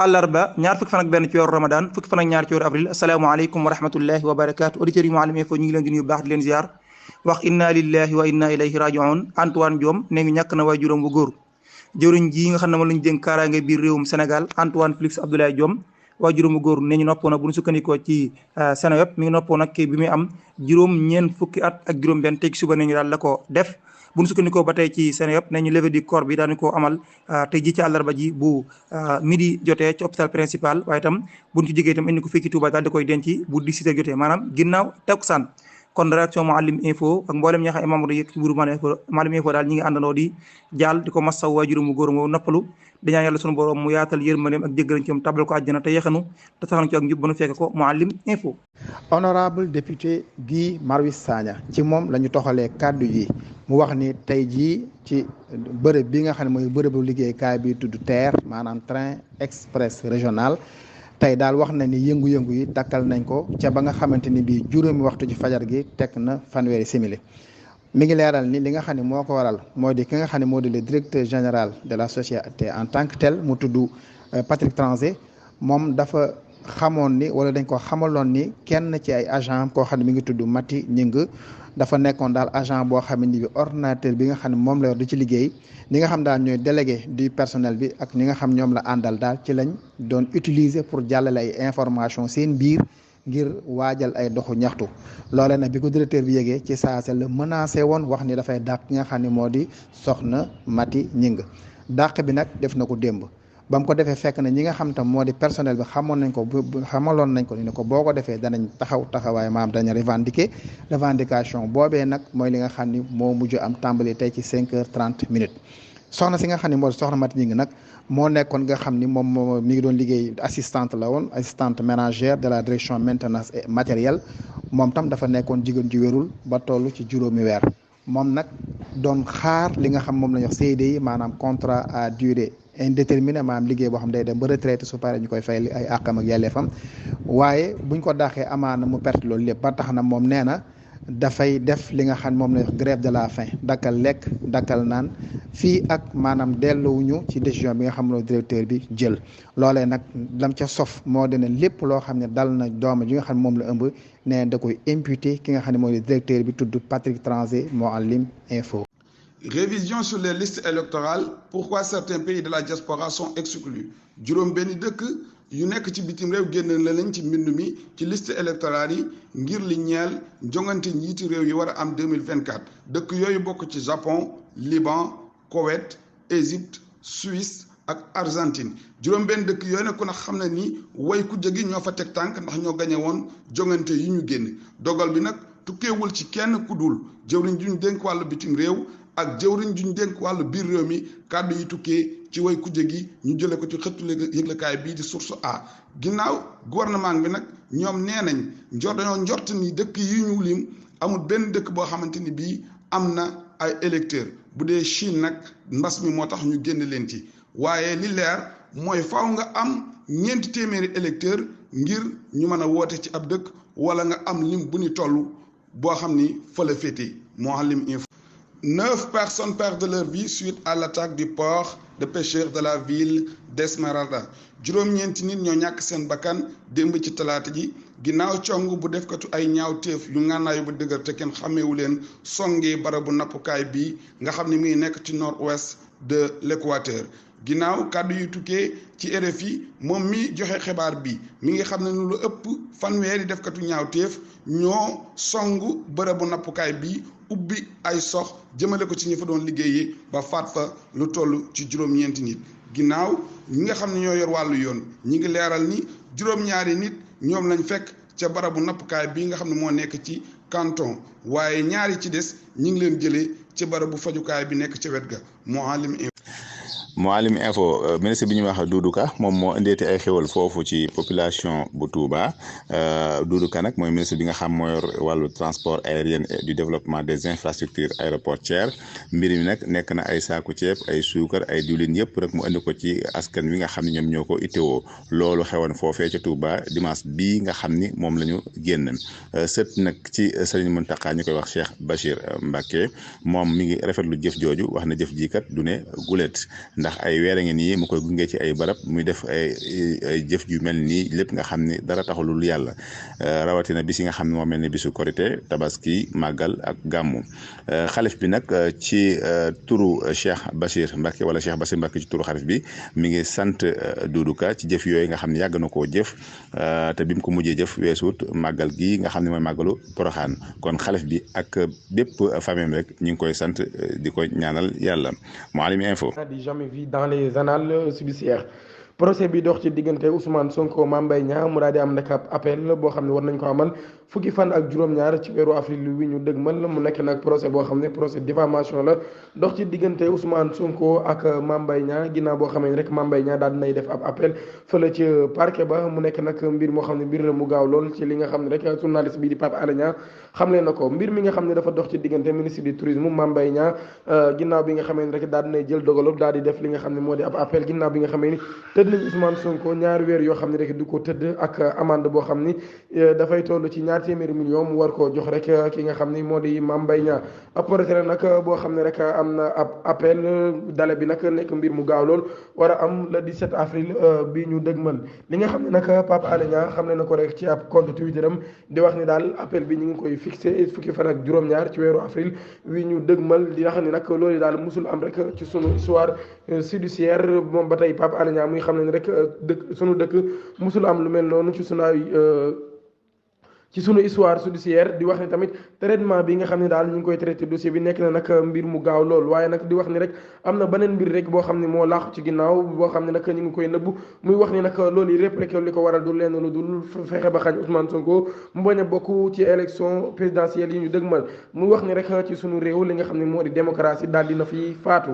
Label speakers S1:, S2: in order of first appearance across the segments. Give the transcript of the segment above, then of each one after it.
S1: àllarba ñaar fukki fan ak benn ci weeru Ramadan fukki fan ak ñaar ci weeru avril asalaamaaleykum wa rahmatullahi wa barakaatu auditeurs yi Mouhalim Info ñu ngi leen di nuyu baax di leen ziar wax inna lillahi wa inna ilayhi rajiun. Antoine Diome ne ñu ñàkk na waay juróom bu góor jëwriñ ji nga xam ne moom lañu dénk kaaraange biir réewum Sénégal Antoine Félix Abdoulaye Diome waay juróom bu góor ne ñu noppoon bu ñu sukkandikoo ci Seneweb mi ngi noppoon nag bi muy am juróom-ñeent fukki at ak juróom-benn tey suba ne ñu daal la ko def. bu ñu sukkandikoo ba tey ci Seneweb ne ñu levée du corps bi daanu ko amal tey ji ci àllarba ji bu midi jotee ci hôpital principal waaye itam bu ñu ci jógee itam indi ko fii ci Touba daal di koy denc bu 17h jotee maanaam ginnaaw takkusaan. kon réaction Mouhalim Info ak mboolem ñi nga xam ne membre yi ci buuru Mouhalim Info daal ñi ngi àndandoo di jaal di ko massaw waajuru mu góor moo noppalu di ñaan yàlla sunu borom mu yaatal yërmandeem ak jéggalam ci moom tabal ko àjjana te yeexanu te saxal ci ak njub ba nu fekk ko Mouhalim Info.
S2: Honorable député Guy Marius Sagna ci moom la ñu toxalee kàddu yi mu wax ni tey jii ci bërëb bi nga xam ne mooy bërëbu liggéeykaay bi tudd TER maanaam train express régional tey daal wax na ni yëngu-yëngu yi dakkal nañ ko ca ba nga xamante ni bii juróomi waxtu ci fajar gi teg na fanweeri simili mi ngi leeral ni li nga xam ne moo ko waral moo di ki nga xam ne moo di le directeur général de la société en tant que tel mu tudd Patrick Tranché moom dafa xamoon ni wala dañ ko xamaloon ni kenn ci ay agent koo xam ne mi ngi tudd Mati Ñing dafa nekkoon daal agent boo xam ne ni bi ordinateur bi nga xam ne moom la yor di ci liggéey ñi nga xam daal ñooy délégué du personnel bi ak ñi nga xam ñoom la àndal daal ci lañ doon utiliser pour jàllale ay information seen biir ngir waajal ay doxu ñaxtu loole nag bi ko directeur bi yégee ci saase la menacé woon wax ni dafay dàq ki nga xam ne moo di soxna Mati Ñing dàq bi nag def na ko démb ba mu ko defee fekk na ñi nga xam tam moo di personnel bi xamaloon nañ ko ni ko boo ko defee danañ taxawaay maam dañu revendication boobee nag mooy li nga xam ni moo mujj am tàmbali tey ci 5h30 soxna si nga xam ne moo di soxna Mati Ñing nag moo nekkoon nga xam ni moom mi ngi doon liggéey assistante la woon assistante ménagère de la direction maintenance et matériel moom tam dafa nekkoon jigéen ju wérul ba toll ci juróomi weer moom nag doon xaar li nga xam moom la ñuy wax CDI maanaam contrat à durée indéterminé maanaam liggéey boo xam day dem ba retraité su paree ñu koy fay ay àqam ak yelleefam waaye buñ ko dàqee amaana mu perte loolu lépp ba tax na moom nee na dafay def li nga xam moom la grève de la faim dakkal lekk dakkal naan fii ak maanaam delluwuñu ci décision bi nga xam ne directeur bi jël loolee nag lam ca sof moo dina lépp loo xam ne dal na dooma ji nga xam ne moom la ëmb nee da koy imputé ki nga xam ne mooy directeur bi tudd Patrick Tranché Mouhalim Info.
S3: Révision sur les listes électorales, pourquoi certains pays de la diaspora sont exclus. juróom benn dëkk yu nekk ci bitim réew génn la lañ ci mbind mi ci liste électorale yi ngir li ñeel jongante njiiti réew yi war a am 2024 dëkk yooyu bokk ci Japon, Liban, Koweït, Égypte, Suisse ak Argentine juróom benn dëkk yooyu nag ku na xam ne ni way ku jëgi ñoo fa teg tànk ndax ñoo gañe woon jongante yi ñu génn dogal bi nag tukkeewul ci kenn ku dul jëwriñ ju ñu dénk wàllu bitim réew ak jëwriñ ju ñu dénk wàllu biir réew mi kàddu yi tukkee ci way kujje gi ñu jële ko ci xëttu yëglekaay bii di Source A ginnaaw gouvernement bi nag ñoom nee nañ dañoo njort ni dëkk yi ñu lim amul benn dëkk boo xamante ni bii am na ay électeurs bu dee Chine nag mbas mi moo tax ñu génn leen ci waaye li leer mooy faaw nga am ñeenti téeméeri électeurs ngir ñu mën a woote ci ab dëkk wala nga am lim bu ñu toll boo xam ni fa la féete Mouhalim Info. 9 personnes perdent leur vie suite à l'attaque du port de pêcheurs de la ville d'Esmeralda juróom-ñeenti nit ñoo ñàkk seen bakkan démb ci talaata ji ginnaaw cong bu defkatu ay ñaawteef yu ngànnaayu bu dëgër te kenn xàmmeewu leen songee barabu nappukaay bi nga xam ne mi ngi nekk ci nord-ouest de l'Équateur ginnaaw kàddu yu tukkee ci RFI moom mi joxe xibaar bi mi ngi xam ne lu ëpp fanweeri defkatu ñaawteef ñoo songu bërëbu nappukaay bi ubbi ay sox jëmale ko ci ñi fa doon liggéeyi ba faat fa lu toll ci juróom-ñeenti nit ginnaaw ñi nga xam ne ñoo yor wàllu yoon ñi ngi leeral ni juróom-ñaari nit ñoom lañ fekk ca barabu nappukaay bi nga xam ne moo nekk ci canton waaye ñaari ci des ñi ngi leen jëlee ci barabu fajukaay bi nekk ca wet ga
S4: Mouhalim Info ministre bi ñuy wax Doudou Ka moom moo indeeti ay xéwal foofu ci population bu Touba Doudou Ka nag mooy ministre bi nga xam moo yor wàllu transport aérien et du développement des infrastructures aéroportuaires mbir mi nag nekk na ay saaku ceeb ay suukar ay diwlin yëpp rek mu indi ko ci askan wi nga xam ne ñoom ñoo ko itteewoo loolu xewoon foofee ca Touba dimanche bii nga xam ni moom la ñu génn sët nag ci Serigne Mountakha ñu koy wax Cheikh Bachir Mbacké moom mi ngi rafetlu jëf jooju wax na jëf ji kat du ne gulet ndax ay weer a ngi nii mu koy gunge ci ay barab muy def ay jëf ju mel nii lépp nga xam ne dara taxulul yàlla rawatina bis yi nga xam ne moo mel ni bisu korité tabaski màggal ak gàmmu xalif bi nag ci turu Cheikh Bachir Mbacke wala Cheikh Bachir Mbacke ci turu xalif bi mi ngi sant Doudou Ka ci jëf yooyu nga xam ne yàgg na koo jëf te bi mu ko mujjee jëf weesuut màggal gi nga xam ne mooy màggalu Poroxaan kon xalif bi ak bépp famille rek ñu ngi koy sant di ko ñaanal yàlla Mouhalim Info.
S5: di jamais vu dans les annales judiciaires procès bi dox ci diggante Ousmane Sonko Mame Mbaye Niang mu daal di am nag ab appel boo xam ne war nañ ko amal fukki fan ak juróom-ñaar ci weeru avril wi ñu dëgmal mu nekk nag procès boo xam ne procès diffamation la dox ci diggante Ousmane Sonko ak Mame Mbaye Niang ginnaaw boo xam ne rek Mame Mbaye Niang daal dinay def ab appel fële ci parquet ba mu nekk nag mbir moo xam ne mbir la mu gaaw lool ci li nga xam ne rek journaliste bi di Pape Alé Niang xamle na ko mbir mi nga xam ne dafa dox ci diggante ministre du tourisme Mame Mbaye Niang ginnaaw bi nga xamee ne rek daal dinay jël dogalub daal di def li nga xam ne moo di ab appel ginnaaw bi nga xamee ni tëdd nañ Ousmane Sonko ñaari weer yoo xam ne rek du ko tëdd ak amende boo xam ni dafay toll ci ñaar téeméeri million mu war koo jox rek ki nga xam ni moo di Mame Mbaye Niang ab procès nag boo xam ne rek am na ab appel dale bi nag nekk mbir mu gaaw lool war a am le 17 avril bi ñu dëgmal li nga xam ne nag Pape Alé Niang xam ne na ko rek ci ab compte Twitter am di wax ni daal appel bi ñu ngi koy fixé fukki fan ak juróom-ñaar ci weeru avril wi ñu dëgmal di wax ni nag loolu daal musul am rek ci sunu histoire judiciaire moom ba tey Pape Alé Niang muy xam ne rek sunu dëkk musul am lu mel noonu ci sunu histoire judiciaire di wax ni tamit traitement bi nga xam ne daal ñu ngi koy traité dossier bi nekk na nag mbir mu gaaw lool waaye nag di wax ni rek am na beneen mbir rek boo xam ne moo laaxu ci ginnaaw boo xam ne nag ñu ngi koy nëbbu muy wax ni nag loolu yëpp rek li ko waral du lenn lu dul fexe ba xañ Ousmane Sonko mu bañ a bokk ci élection présidentielle yi ñu dëgmal muy wax ni rek ci sunu réew li nga xam ne moo di démocratie daal dina fi faatu.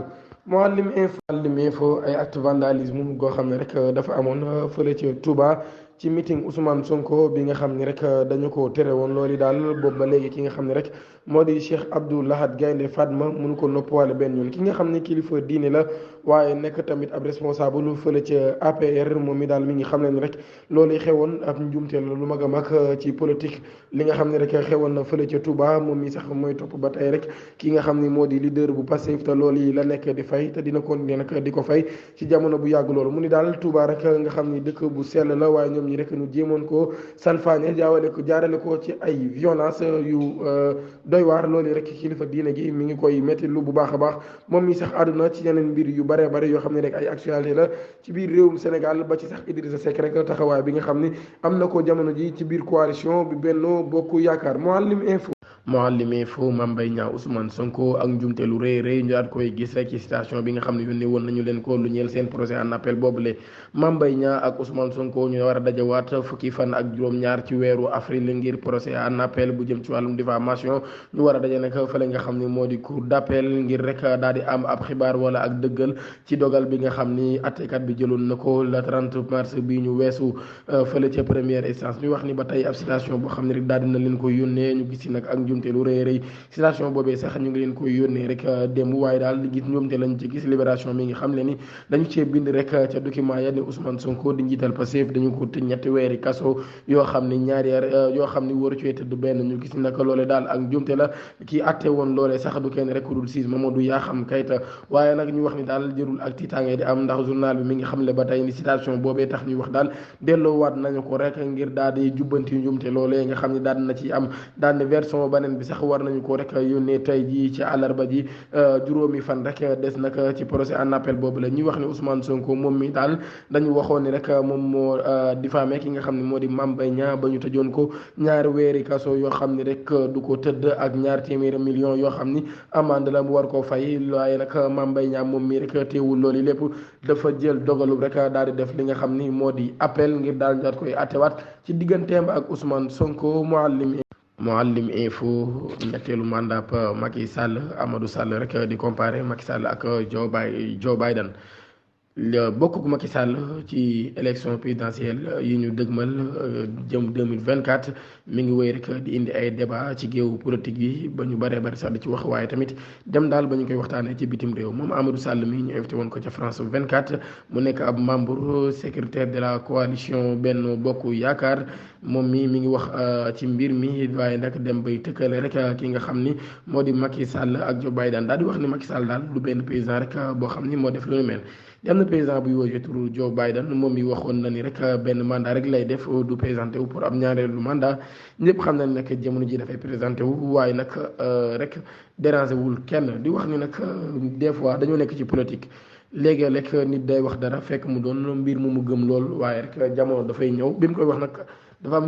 S5: Mouhalim Info ay acte vandalisme goo xam ne rek dafa amoon fële ci Touba ci meeting Ousmane Sonko bi nga xam ne rek dañu ko tere woon loolu daal boobu ba léegi ki nga xam ne rek moo di Cheikh Abdou Lahad Gaynde Fatma mënu ko noppaale benn yoon ki nga xam ne kilifa diine la waaye nekk tamit ab responsable fële ci APR moom mi daal mi ngi xam ne rek loolu xewoon ab njuumte la lu mag a mag ci politique li nga xam ne rek xewoon na fële ca Touba moom mi sax mooy topp ba tey rek ki nga xam ne moo di leader bu Pastef te loolu yi la nekk di fay te dina continuer nag di ko fay ci jamono bu yàgg loolu mu ni daal Touba rek nga xam ni dëkk bu sell la waaye ñoom ñi rek ñu jéemoon ko salfaañe jaarale ko ci ay violence yu doy waar loolu rek kilifa diine gi mi ngi koy métti lu bu baax a baax moom mi sax àdduna ci yeneen mbir yu bare bare yoo xam ne rek ay actualité la ci biir réewum Sénégal ba ci sax Idrissa Seck rek taxawaay bi nga xam ni am na ko jamono ji ci biir coalition bi Benno Bokk Yaakaar Mouhalim Info Mame Mbaye Niang Ousmane Sonko ak njumte lu rëy rëy ñu daat koy gis rek ci citation bi nga xam ne yónnee woon nañu leen ko lu ñeel seen procès en appel boobule Mame Mbaye Niang ak Ousmane Sonko ñu war a dajawaat fukki fan ak juróom-ñaar ci weeru avril ngir procès en appel bu jëm ci wàllum diffamation ñu war a daje nag fële nga xam ne moo di cour d'appel ngir rek daal di am ab xibaar wala ak dëggal ci dogal bi nga xam ni attekat bi jëloon na ko le 30 mars bi ñu weesu fële ca première instance ñu wax ni ba tey ab citation boo xam ne rek daal dina leen ko yónnee ñu gis nag ak njumte lu rëy rëy citation boobee sax ñu ngi leen koy yónnee rek démb waaye daal li gis njumte lañ ci gis libération mi ngi xam le ni dañu cee bind rek ca document ya ni Ousmane Sonko di njiital Pastef dañu ko tëj ñetti weeri kaso yoo xam ni ñaari yoo xam ni waru cee tëdd benn ñu gis nag loole daal ak njumte la kii atte woon loolee sax du kenn rek ku dul siis Mamadou Yakham Keïta waaye nag ñu wax ni daal jërul ak tiitaange di am ndax journal bi mi ngi xam le ba tey ni citation boobee tax ñuy wax daal delloowaat nañu ko rek ngir daal di jubbanti njumte loolee nga xam ni daal na ci am daal ne version beneen bi sax war nañu ko rek yónnee tey jii ci àllarba ji juróomi fan rek des nag ci procès en appel boobu la ñuy wax ne Ousmane Sonko moom mi daal dañu waxoon ni rek moom moo diffamé ki nga xam ne moo di Mame Mbaye Niang ba ñu tëjoon ko ñaari weeri kaso yoo xam ni rek du ko tëdd ak ñaar téeméeri millions yoo xam ni amande la mu war koo fay waaye nag Mame Mbaye Niang moom mi rek teewul loolu lépp dafa jël dogalu rek daal di def li nga xam ni moo di appel ngir daal daat koy attewaat ci digganteem ak Ousmane Sonko Mouhalim Info ñetteelu mandat Macky Sall Amadou Sall rek di comparer Macky Sall ak Joe Biden bokk gu Macky Sall ci élection présidentielle yi ñu dëgmal jëm 2024 mi ngi wéy rek di indi ay débat ci géewu politique yi ba ñu bëree bëri sax di ci wax waaye tamit dem daal ba ñu koy waxtaanee ci bitim réew moom Amadou Sall mi ñu invité woon ko ca France 24 mu nekk ab membre secrétaire de la coalition Benno Bokk Yaakaar moom mi ngi wax ci mbir mi waaye nag dem bay tëkkale rek ki nga xam ni moo di Macky Sall ak Joe Biden daal di wax ni Macky Sall daal du benn président rek boo xam ni moo def lu nu mel. am na président buy wootee turu Joe Biden moom mi waxoon na ni rek benn mandat rek lay def du présenté wu pour am ñaareelu mandat ñëpp xam na ni nag jamono ji dafay présenté wu waaye nag rek dérangé wul kenn di wax ni nag des fois dañoo nekk ci politique léegi-léeg nit day wax dara fekk mu doon mbir mu gëm lool waaye rek jamono dafay ñëw bi mu koy wax nag dafa am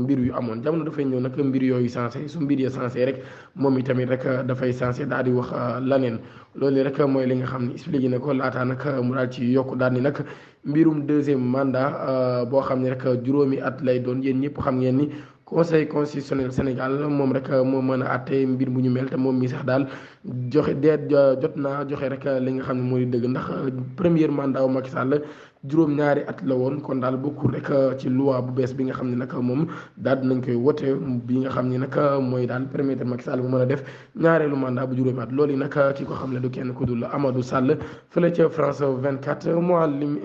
S5: mbir yu amoon jamono dafay ñëw nag mbir yooyu sensé su mbir ya sensé rek moom itamit rek dafay sensé daal di wax laneen loolu rek mooy li nga xam ne expliqué na ko laataa nag mu daal ci yokk daal ni nag mbirum deuxième mandat boo xam ne rek juróomi at lay doon yéen ñëpp xam ngeen ni conseil constitutionnel Sénégal moom rek moo mën a àtte mbir bu ñu mel te moom mi sax daal joxe jot naa joxe rek li nga xam ne mooy dëgg ndax premier mandat wu Macky Sall juróom-ñaari at la woon kon daal bokkul rek ci loi bu bees bi nga xam ne nag moom daal dinañ koy wote bi nga xam ne nag mooy daal permettre Macky Sall bu mën a def ñaareelu mandat bu juróomi at loolu nag ki ko xam ne du kenn ku dul Amadou Sall fële ca France 24 Mouhalim.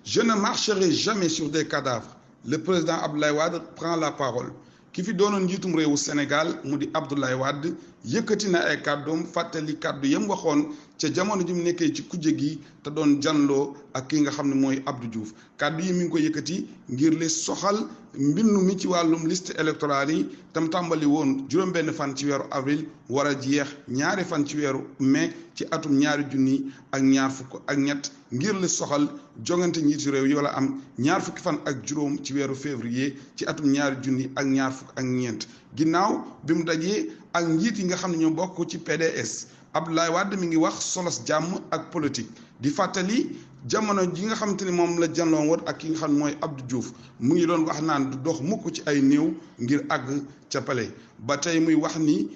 S3: Je ne marcherai jamais sur des cadavres. Le président Abdoulaye Wade prend la parole. ki fi doonoon njiitum réewu Sénégal mu di Abdoulaye Wade yëkkati na ay kàddoom fàttali kàddu yam waxoon ca jamono ji mu nekkee ci kujje gi te doon janloo ak ki nga xam ne mooy Abdou Diouf kàddu yi mi ngi ko yëkkati ngir li soxal mbindu mi ci wàllum liste électorale yi tam tàmbali woon juróom-benn fan ci weeru avril war a jeex ñaari fan ci weeru mai ci atum ñaari junni ak ñaar fukk ak ñett ngir li soxal jongante njiitu réew yi wala am ñaar fukki fan ak juróom ci weeru février ci atum ñaari junni ak ñaar fukk ak ñeent ginnaaw bi mu dajee ak njiit yi nga xam ne ñoo bokk ci PDS Abdoulaye Wade mi ngi wax solos jàmm ak politique di fàttali jamono ji nga xamante ni moom la janloon woon ak ki nga xam ne mooy Abdou Diouf mu ngi doon wax naan du dox mukk ci ay néew ngir àgg ca pale ba tey muy wax ni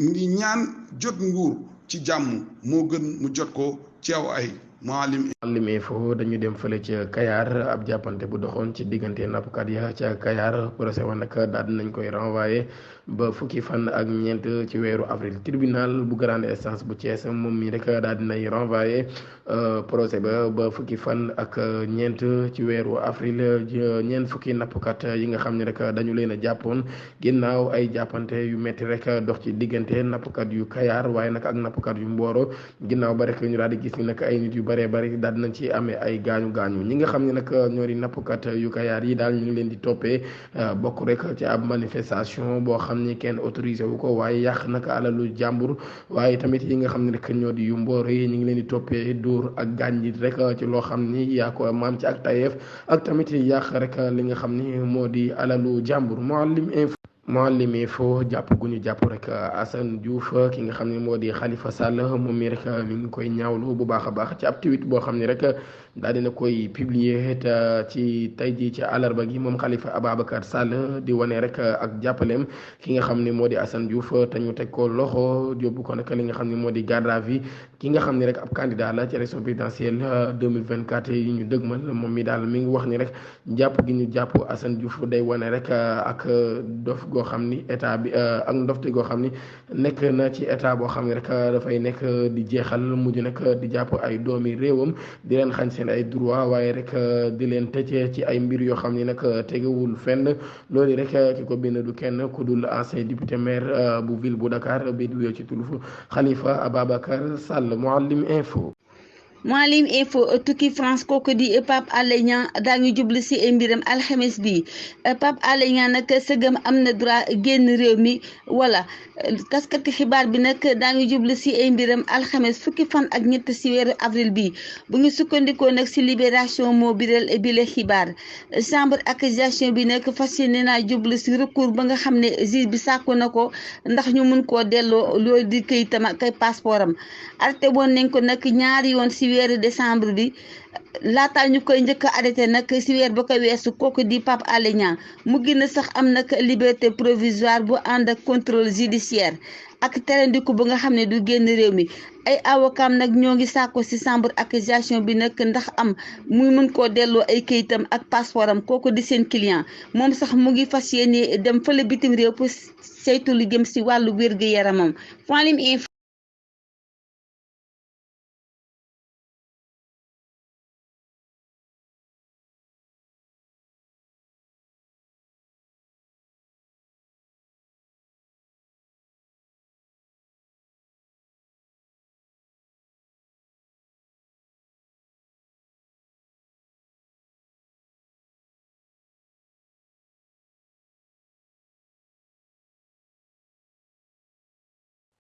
S3: ngi ñaan jot nguur ci jàmm moo gën mu jot ko ci aw ay Mouhalim
S5: Info dañu dem fële ca Kayar ab jàppante bu doxoon ci diggante nappkat ya ca Kayar procès wa nag daal dinañ koy renvoyé ba fukki fan ak ñeent ci weeru avril tribunal bu grande instance bu Thiès moom mi rek daal dinay renvoyé procès ba fukki fan ak ñeent ci weeru avril ñeent fukki nappkat yi nga xam ne rek dañu leen a jàppoon ginnaaw ay jàppante yu metti rek dox ci diggante nappkat yu Kayar waaye nag ak nappkat yu Mboro ginnaaw ba rek ñu daal di gis ni nag ay nit yu bëree bëri daal dinañ ci amee ay gaañu ñi nga xam ne nag ñoo di nappkat yu Kayar yi daal ñu ngi leen di toppee bokk rek ci ab manifestation boo xam ni kenn autorisé wu ko waaye yàq nag alalu jàmbur waaye tamit yi nga xam ne rek ñoo di yu Mboro yi ñu ngi leen di toppee dóor ak gaañ nit rek ci loo xam ni yaa ko maam ci ak tayeef ak tamit yàq rek li nga xam ni moo di alalu jàmbur Mouhalim Info jàpp gu ñu jàpp rek Assane Diouf ki nga xam ne moo di Khalifa Sall moom mi rek mi ngi koy ñaawlu bu baax a baax ci ab tweet boo xam ne rek daal dina koy publier te ci tey jii ci àllarba gi moom Khalifa Ababacar Sall di wane rek ak jàppaleem ki nga xam ne moo di Assane Diouf te ñu teg ko loxo yóbbu ko nag li nga xam ne moo di garde à vue ki nga xam ne rek ab candidat la ci élection présidentielle 2024 yi ñu dëgmal moom mi daal mi ngi wax ni rek jàpp gi ñu jàpp Assane Diouf day wane rek ak dof goo xam ni état bi ak ndofte goo xam ni nekk na ci état boo xam ne rek dafay nekk di jeexal mujj nag di jàpp ay doomi réewam di leen xañ seen ay droit waaye rek di leen tëj ci ay mbir yoo xam ni nag tegewul fenn loolu rek ki ko bind du kenn ku dul ancien député maire bu ville bu Dakar bi du ci tuluf Khalifa Ababacar Sall Mouhalim Info.
S6: Mouhalim Info tukki France kooku di Pape Alé Niang daañu jublu si mbiram alxames bi Pape Alé Niang nag sëgam am na droit génn réew mi wala taskati xibaar bi nag daañu jublu si mbiram alxames fukki fan ak ñett si weeru avril bi bu ñu sukkandikoo nag si libération moo biral bile xibaar chambre accusation bi nag fas yéene naa jublu si recours ba nga xam ne juge bi sàkku na ko ndax ñu mun koo delloo loolu di këyitam ak passeport am arrêté woon nañ ko nag ñaari yoon si weeru décembre bi laataa ñu koy njëkk a arrêté nag si weer ba ko weesu kooku di Pape Alé Niang mu gën a sax am nag liberté provisoire bu ànd ak contrôle judiciaire ak terandiku bu nga xam ne du génn réew mi ay avocat nag ñoo ngi sàkko ci chambre accusation bi nag ndax am muy mën koo delloo ay këyitam ak passeport am kooku di seen client moom sax mu ngi fas yéene dem fële bitim réew pour saytu lu jëm ci wàllu wér-gu-yaramam.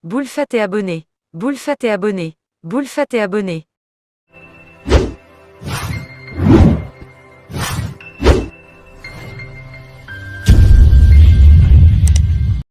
S7: Boulefat et abonné. Boulefat et abonné. Boulefat et abonné.